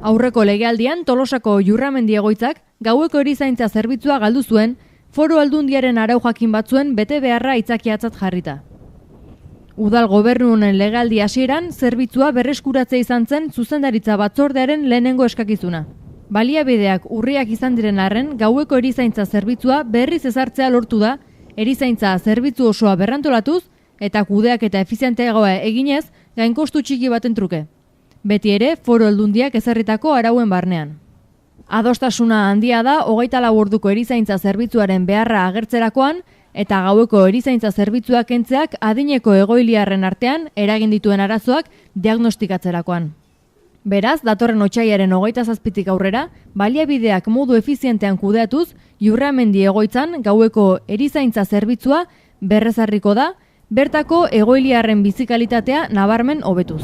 Aurreko legealdian Tolosako Jurramendi egoitzak gaueko erizaintza zerbitzua galdu zuen, Foru Aldundiaren arau jakin batzuen bete beharra aitzakiatzat jarrita. Udal gobernu honen legealdi hasieran zerbitzua berreskuratzea izan zen zuzendaritza batzordearen lehenengo eskakizuna. Baliabideak urriak izan diren arren, gaueko erizaintza zerbitzua berriz ezartzea lortu da, erizaintza zerbitzu osoa berrantolatuz eta kudeaketa efizienteagoa eginez gainkostu txiki baten truke. Beti ere, Foru Aldundiak ezarritako arauen barnean. Adostasuna handia da 24 orduko erizaintza zerbitzuaren beharra agertzerakoan eta gaueko erizaintza zerbitzuak kentzeak adineko egoiliarren artean eragin dituen arazoak diagnostikatzerakoan. Beraz, datorren otsailaren 27tik aurrera, baliabideak modu efizientean kudeatuz, Jurramendi egoitzan gaueko erizaintza zerbitzua berrezarriko da, bertako egoiliarren bizikalitatea nabarmen hobetuz.